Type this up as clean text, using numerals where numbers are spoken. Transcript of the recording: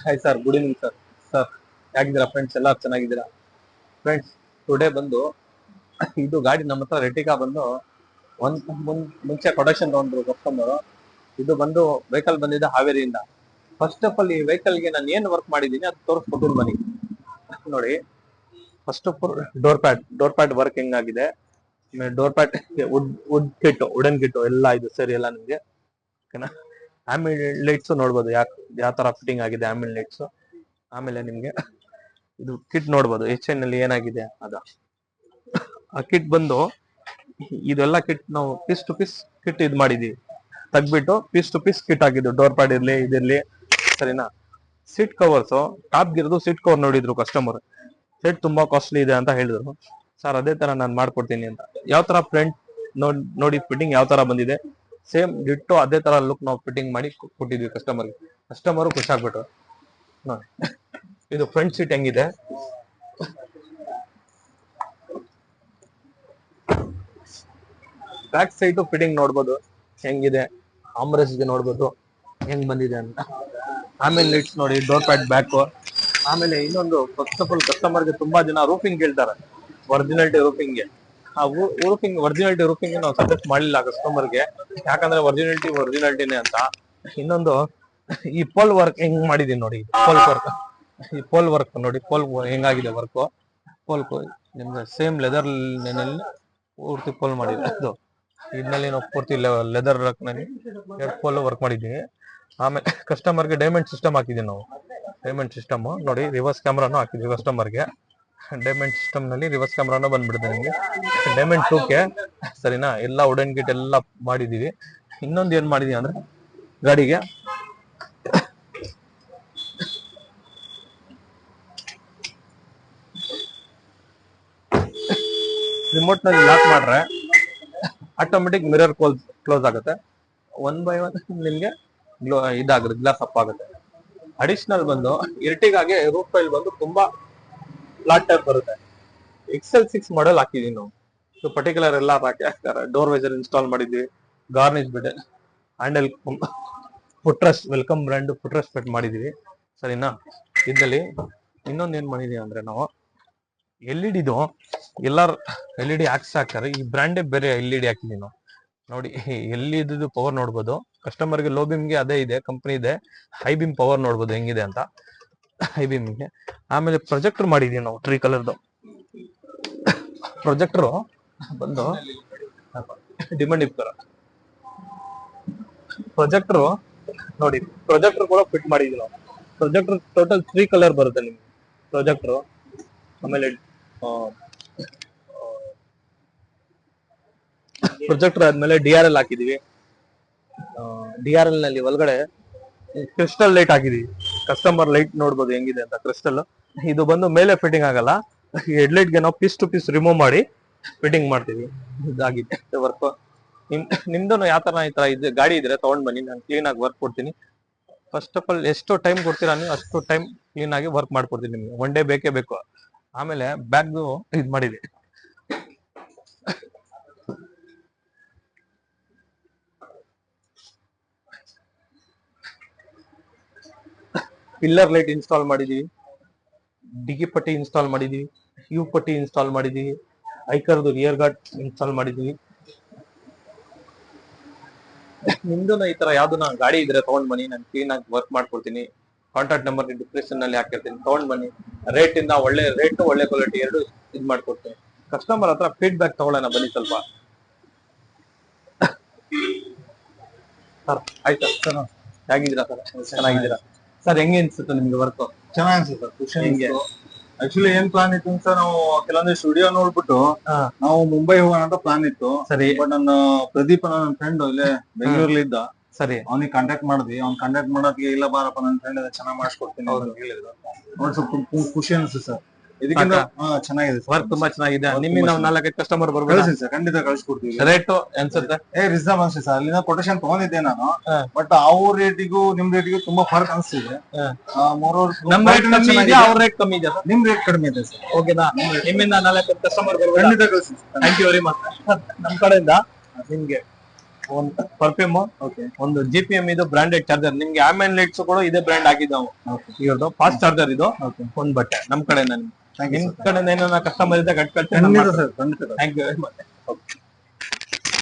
Hi sir, good evening sir. Sir ಹೇಗಿದ್ದೀರಾ friends? ಎಲ್ಲ ಚೆನ್ನಾಗಿದ್ದೀರಾ ಫ್ರೆಂಡ್ಸ್? ಟುಡೇ ಬಂದು ಇದು ಗಾಡಿ ನಮ್ಮ ಹತ್ರ ರೆಟಿಕಾ ಬಂದು ಮುಂಚೆ ಪ್ರೊಡಕ್ಷನ್ ತಗೊಂಡ್ರು ಕಸ್ಟಮರ್. ಇದು ಬಂದು ವೆಹಿಕಲ್ ಬಂದಿದೆ ಹಾವೇರಿಯಿಂದ. ಫಸ್ಟ್ ಆಫ್ ಆಲ್ ಈ ವೆಹಿಕಲ್ಗೆ ನಾನು ಏನು ವರ್ಕ್ ಮಾಡಿದ್ದೀನಿ ಅದು ತೋರಿಸ್ಕೊಡ್ತೀನಿ ಬನ್ನಿ. ನೋಡಿ, first of all door pad work ಹೆಂಗಾಗಿದೆ. ಡೋರ್ ಪ್ಯಾಡ್ ವುಡನ್ ಕಿಟ್ಟು ಎಲ್ಲ ಇದು ಸರಿ ಎಲ್ಲ ನಿಮ್ಗೆ ಓಕೆನಾ. ಆಮೇಲೆ ಲೈಟ್ಸ್ ನೋಡ್ಬೋದು ಯಾವ ತರ ಫಿಟ್ಟಿಂಗ್ ಆಗಿದೆ ಆಮೇಲೆ ಲೈಟ್ಸ್. ಆಮೇಲೆ ನಿಮ್ಗೆ ಇದು ಕಿಟ್ ನೋಡ್ಬೋದು HN ನಲ್ಲಿ ಏನಾಗಿದೆ ಅದ. ಆ ಕಿಟ್ ಬಂದು ಇದೆಲ್ಲ ಕಿಟ್ ನಾವು ಪೀಸ್ ಟು ಪೀಸ್ ಕಿಟ್ ಇದು ಮಾಡಿದೀವಿ, ತೆಗ್ಬಿಟ್ಟು ಪೀಸ್ ಟು ಪೀಸ್ ಕಿಟ್ ಆಗಿದ್ದು. ಡೋರ್ ಪ್ಯಾಡ್ ಇರ್ಲಿ ಇದಿರ್ಲಿ ಸರಿನಾ. ಸೀಟ್ ಕವರ್ಸ್ ಟಾಪ್ ಗಿರ್ದು ಸೀಟ್ ಕವರ್ ನೋಡಿದ್ರು ಕಸ್ಟಮರ್. ಸೀಟ್ ತುಂಬಾ ಕಾಸ್ಟ್ಲಿ ಇದೆ ಅಂತ ಹೇಳಿದ್ರು. ಸರ್ ಅದೇ ತರ ನಾನು ಮಾಡ್ಕೊಡ್ತೀನಿ ಅಂತ. ಯಾವ ತರ ಫ್ರಂಟ್ ನೋಡಿ ಫಿಟ್ಟಿಂಗ್ ಯಾವ ತರ ಬಂದಿದೆ, ಸೇಮ್ ಡಿಟ್ಟು ಅದೇ ತರ ಲುಕ್ ನಾವು ಫಿಟ್ಟಿಂಗ್ ಮಾಡಿ ಕೊಟ್ಟಿದ್ವಿ ಕಸ್ಟಮರ್ಗೆ. ಕಸ್ಟಮರು ಖುಷಿ ಆಗ್ಬಿಟ್ರು ನೋಡಿ. ಇದು ಫ್ರಂಟ್ ಸೀಟ್ ಹೆಂಗಿದೆ, ಬ್ಯಾಕ್ ಸೈಡ್ ಫಿಟ್ಟಿಂಗ್ ನೋಡ್ಬೋದು ಹೆಂಗಿದೆ, ಆಮ್ರೆಸ್ಗೆ ನೋಡ್ಬೋದು ಹೆಂಗ್ ಬಂದಿದೆ ಅಂತ. ಆಮೇಲೆ ಲೈಟ್ಸ್ ನೋಡಿ, ಡೋರ್ ಪ್ಯಾಡ್ ಬ್ಯಾಕ್. ಆಮೇಲೆ ಇನ್ನೊಂದು ಫಸ್ಟ್ ಆಫ್ ಆಲ್ ಕಸ್ಟಮರ್ಗೆ ತುಂಬಾ ಜನ ರೂಫಿಂಗ್ ಕೇಳ್ತಾರೆ, ಒರಿಜಿನಾಲಿಟಿ ರೂಫಿಂಗ್ಗೆ. ಆ ಒರಿಜಿನಾಲಿಟಿ ರೂಫಿಂಗ್ ನಾವು ಸಜೆಸ್ಟ್ ಮಾಡಲಿಲ್ಲ ಕಸ್ಟಮರ್ಗೆ, ಯಾಕಂದ್ರೆ ಒರಿಜಿನಾಲಿಟಿನೇ ಅಂತ. ಇನ್ನೊಂದು ಈ ಪೋಲ್ ವರ್ಕ್ ಹೆಂಗ್ ಮಾಡಿದೀನಿ ನೋಡಿ, ಪೋಲ್ ವರ್ಕ್ ನೋಡಿ, ಪೋಲ್ ಹೆಂಗಾಗಿದೆ ವರ್ಕ್. ಪೋಲ್ ನಿಮ್ಗೆ ಸೇಮ್ ಲೆದರ್ ನಲ್ಲಿ ಪೂರ್ತಿ ಪೋಲ್ ಮಾಡಿದೆ. ಅದು ಇದರಲ್ಲಿ ನಾವು ಪೂರ್ತಿ ಲೆದರ್ ನಲ್ಲಿ ಪೋಲ್ ವರ್ಕ್ ಮಾಡಿದ್ದೀವಿ. ಆಮೇಲೆ ಕಸ್ಟಮರ್ಗೆ ಡೈಮಂಡ್ ಸಿಸ್ಟಮ್ ಹಾಕಿದೀವಿ ನಾವು. ಡೈಮಂಡ್ ಸಿಸ್ಟಮ್ ನೋಡಿ, ರಿವರ್ಸ್ ಕ್ಯಾಮ್ರಾನು ಹಾಕಿದೀವಿ ಕಸ್ಟಮರ್ಗೆ. ಡೈಮಂಡ್ ಸಿಸ್ಟಮ್ ನಲ್ಲಿ ರಿವರ್ಸ್ ಕ್ಯಾಮ್ರಾನು ಬಂದ್ಬಿಡುತ್ತೆ ನಿಮ್ಗೆ. ಡೈಮಂಡ್ 2K ಸರಿನಾ. ಎಲ್ಲ ವುಡನ್ ಗಿಟ್ ಎಲ್ಲ ಮಾಡಿದೀವಿ. ಇನ್ನೊಂದು ಏನ್ ಮಾಡಿದೀವಿ ಅಂದ್ರೆ ಗಾಡಿಗೆ ರಿಮೋಟ್ ನಲ್ಲಿ ಲಾಕ್ ಮಾಡ್ರೆ ಆಟೋಮೆಟಿಕ್ ಮಿರರ್ ಕ್ಲೋಸ್ ಆಗುತ್ತೆ. 1 by 1 ನಿಮ್ಗೆ ಇದಾಗುತ್ತೆ, ಗ್ಲಾಸ್ ಅಪ್ ಆಗುತ್ತೆ. ಅಡಿಷನಲ್ ಬಂದು ಇರ್ಟಿಗಾಗೆ ರೂಫ್ ಫೈಲ್ ಬಂದು ತುಂಬಾ ಫ್ಲಾಟ್ ಟೈಪ್ ಬರುತ್ತೆ. XL6 ಮಾಡೆಲ್ ಹಾಕಿದೀವಿ ನಾವು. ಸೊ ಪರ್ಟಿಕ್ಯುಲರ್ ಎಲ್ಲ ಹಾಕ್ತಾರೆ. ಡೋರ್ ವೈಸರ್ ಇನ್ಸ್ಟಾಲ್ ಮಾಡಿದ್ವಿ, ಗಾರ್ನಿಶ್ ಬಿಡ್ handle footrest welcome brand footrest fit ಮಾಡಿದೀವಿ ಸರಿನಾ. ಇದ್ರಲ್ಲಿ ಇನ್ನೊಂದು ಏನ್ ಮಾಡಿದೀವಿ ಅಂದ್ರೆ ನಾವು LED ಎಲ್ಲಾರು LED ಹಾಕ್ತಾರೆ. ಈ ಬ್ರ್ಯಾಂಡೇ ಬೇರೆ LED ಹಾಕಿದೀವಿ ನಾವು ನೋಡಿ. LED ಪವರ್ ನೋಡ್ಬೋದು ಕಸ್ಟಮರ್ಗೆ. ಲೋ ಬಿಮ್ಗೆ ಅದೇ ಇದೆ, ಕಂಪನಿ ಇದೆ. ಹೈ ಬಿಮ್ ಪವರ್ ನೋಡ್ಬೋದು ಹೆಂಗಿದೆ ಅಂತ, ಹೈ ಬಿಮ್ಗೆ. ಆಮೇಲೆ ಪ್ರೊಜೆಕ್ಟರ್ ಮಾಡಿದೀವಿ ನಾವು 3 ಕಲರ್ದು ಪ್ರೊಜೆಕ್ಟರ್ ಬಂದು ಡಿಮಾಂಡ್ ಇರ್ತಾರ. ಪ್ರೊಜೆಕ್ಟರ್ ನೋಡಿ, ಪ್ರೊಜೆಕ್ಟರ್ ಕೂಡ ಫಿಟ್ ಮಾಡಿದೀವಿ ನಾವು. ಪ್ರೊಜೆಕ್ಟರ್ ಟೋಟಲ್ 3 ಕಲರ್ ಬರುತ್ತೆ ನಿಮ್ಗೆ ಪ್ರೊಜೆಕ್ಟರ್. ಆಮೇಲೆ ಪ್ರೊಜೆಕ್ಟರ್ ಆದ್ಮೇಲೆ DRL ಹಾಕಿದೀವಿ. DRL ನಲ್ಲಿ ಒಳಗಡೆ ಕ್ರಿಸ್ಟಲ್ ಲೈಟ್ ಹಾಕಿದೀವಿ. ಕಸ್ಟಮರ್ ಲೈಟ್ ನೋಡ್ಬೋದು ಹೆಂಗಿದೆ ಅಂತ ಕ್ರಿಸ್ಟಲ್. ಇದು ಬಂದು ಮೇಲೆ ಫಿಟ್ಟಿಂಗ್ ಆಗಲ್ಲ, ಹೆಡ್ಲೈಟ್ ಗೆ ನಾವು ಪೀಸ್ ಟು ಪೀಸ್ ರಿಮೂವ್ ಮಾಡಿ ಫಿಟ್ಟಿಂಗ್ ಮಾಡ್ತೀವಿ. ಇದಾಗಿದೆ ವರ್ಕ್. ನಿಮ್ದು ಯಾವ ತರ ಈ ತರ ಇದೆ ಗಾಡಿ ಇದ್ರೆ ತಗೊಂಡ್ ಬನ್ನಿ, ನಾನು ಕ್ಲೀನ್ ಆಗಿ ವರ್ಕ್ ಕೊಡ್ತೀನಿ. ಫಸ್ಟ್ ಆಫ್ ಆಲ್ ಎಷ್ಟು ಟೈಮ್ ಕೊಡ್ತೀರಾ ನೀವು ಅಷ್ಟು ಟೈಮ್ ಕ್ಲೀನ್ ಆಗಿ ವರ್ಕ್ ಮಾಡ್ಕೊಡ್ತೀನಿ ನಿಮ್ಗೆ. 1 ಡೇ ಬೇಕೇ ಬೇಕು. ಆಮೇಲೆ ಬ್ಯಾಗ್ ಇದು ಮಾಡಿದೆ, ಪಿಲ್ಲರ್ ಲೈಟ್ ಇನ್ಸ್ಟಾಲ್ ಮಾಡಿದೀವಿ, ಡಿಗಿ ಪಟ್ಟಿ ಇನ್ಸ್ಟಾಲ್ ಮಾಡಿದೀವಿ, ಯು ಪಟ್ಟಿ ಇನ್ಸ್ಟಾಲ್ ಮಾಡಿದೀವಿ, ಐಕರ್ದು ರಿಯರ್ ಗಾರ್ಡ್ ಇನ್ಸ್ಟಾಲ್ ಮಾಡಿದೀವಿ. ನಿಮ್ದು ಈ ತರ ಯಾವ್ದನ್ನ ಗಾಡಿ ಇದ್ರೆ ತಗೊಂಡ್ ಬನ್ನಿ, ನಾನು ಕ್ಲೀನ್ ಆಗಿ ವರ್ಕ್ ಮಾಡ್ಕೊಡ್ತೀನಿ. ಕಾಂಟ್ಯಾಕ್ಟ್ ನಂಬರ್ ಡಿಸ್ಕ್ರಿಪ್ಷನ್ ನಲ್ಲಿ ಹಾಕಿರ್ತೀನಿ, ತಗೊಂಡ್ ಬನ್ನಿ. ರೇಟ್ ಇಂದ ಒಳ್ಳೆ ರೇಟ್ ಒಳ್ಳೆ ಕ್ವಾಲಿಟಿ ಎರಡು ಇದು ಮಾಡ್ಕೊಡ್ತೀನಿ. ಕಸ್ಟಮರ್ ಹತ್ರ ಫೀಡ್ಬ್ಯಾಕ್ ತಗೊಳ್ಳೋಣ ಬನ್ನಿ ಸ್ವಲ್ಪ. ಸರ್ ಆಯ್ತಾ ಸರ್, ಹೇಗಿದ್ದೀರಾ ಸರ್? ಚೆನ್ನಾಗಿದ್ದೀರಾ ಸರ್? ಹೆಂಗೆ ಅನ್ಸುತ್ತೆ ನಿಮ್ಗೆ ವರ್ಕ್? ಚೆನ್ನಾಗಿ ಅನ್ಸುತ್ತೆ ಸರ್, ಖುಷಿ ಹೆಂಗೆ. ಆಕ್ಚುಲಿ ಏನ್ ಪ್ಲಾನ್ ಇತ್ತು ಅಂತ ನಾವು ಕೆಲವೊಂದು ಸ್ಟುಡಿಯೋ ನೋಡ್ಬಿಟ್ಟು ನಾವು ಮುಂಬೈ ಹೋಗೋಣ ಅಂತ ಪ್ಲಾನ್ ಇತ್ತು. ಸರಿ. ಬಟ್ ನನ್ನ ಪ್ರದೀಪ್ ನನ್ನ ಫ್ರೆಂಡ್ ಇಲ್ಲೇ ಬೆಂಗಳೂರಲ್ಲಿ ಇದ್ದ. ಸರಿ. ಅವ್ನಿಗೆ ಕಾಂಟ್ಯಾಕ್ಟ್ ಮಾಡಿದ್ವಿ. ಅವ್ನ್ ಕಾಂಟ್ಯಾಕ್ಟ್ ಮಾಡೋದಕ್ಕೆ ಇಲ್ಲ ಬಾರಪ್ಪ ನನ್ನ ಫ್ರೆಂಡ್ ಚೆನ್ನಾಗಿ ಮಾಡಿಸ್ಕೊಡ್ತೀನಿ ಅಂತ ಹೇಳಿದ್ರು. ನೋಡಿ ಸ್ವಲ್ಪ ಖುಷಿ ಅನ್ಸುತ್ತೆ ಸರ್. ಇದಕ್ಕಿಂತ ಚೆನ್ನಾಗಿದೆ ವರ್ಕ್ ತುಂಬಾ ಚೆನ್ನಾಗಿದೆ. ನಿಮ್ಮಿಂದ ನಾವು 4-5 ಕಸ್ಟಮರ್ ಬರ್ಬೋದು ಸರ್, ಖಂಡಿತ ಕಳ್ಸಿಕೊಡ್ತೀವಿ. ರೇಟ್ ಅನ್ಸುತ್ತೆ ರಿಸರ್ವ್ ಅನ್ಸುತ್ತೆ ಸರ್. ಅಲ್ಲಿಂದ ಕೊಟೇಶನ್ ತಗೊಂಡಿದ್ದೆ ನಾನು, ಬಟ್ ಅವ್ರ ರೇಟಿಗೂ ನಿಮ್ ರೇಟಿಗೂ ತುಂಬಾ ಫರ್ಕ್ ಅನ್ಸ್ತಿದೆ. ನಮ್ ರೇಟ್ ಕಮ್ಮಿ ಇದೆ, ಅವ್ರ ರೇಟ್ ಕಮ್ಮಿ ಇದೆ. ನಿಮ್ ರೇಟ್ ಕಡಿಮೆ ಇದೆ ಸರ್. ಓಕೆನಾ? ನಿಮ್ಮಿಂದ 4-5 ಕಸ್ಟಮರ್ ಬರ್ಬೋದು. ಖಂಡಿತ ಕಳ್ಸಿ. Thank you very much. ನಮ್ ಕಡೆಯಿಂದ ನಿಮ್ಗೆ ಒಂದು ಪರ್ಫ್ಯೂಮ್, ಓಕೆ ಒಂದು GPM ಇದು ಬ್ರಾಂಡೆಡ್ ಚಾರ್ಜರ್. ನಿಮ್ಗೆ ಆಮೇಲೆ ಲೈಟ್ಸ್ ಕೂಡ ಇದೇ ಬ್ರ್ಯಾಂಡ್ ಆಗಿದ್ದು ನಾವು. ಇವ್ರದ್ದು ಫಾಸ್ಟ್ ಚಾರ್ಜರ್ ಇದು. ಒಂದ್ ಬಟ್ಟೆ ನಮ್ ಕಡೆ, ನಿಮ್ ಕಡೆ ಏನಾರ ಕಸ್ಟಮರ್ ಇದ್ದಾಗ ಖಂಡಿತ ಸರ್ ಖಂಡಿತ. Thank you very much.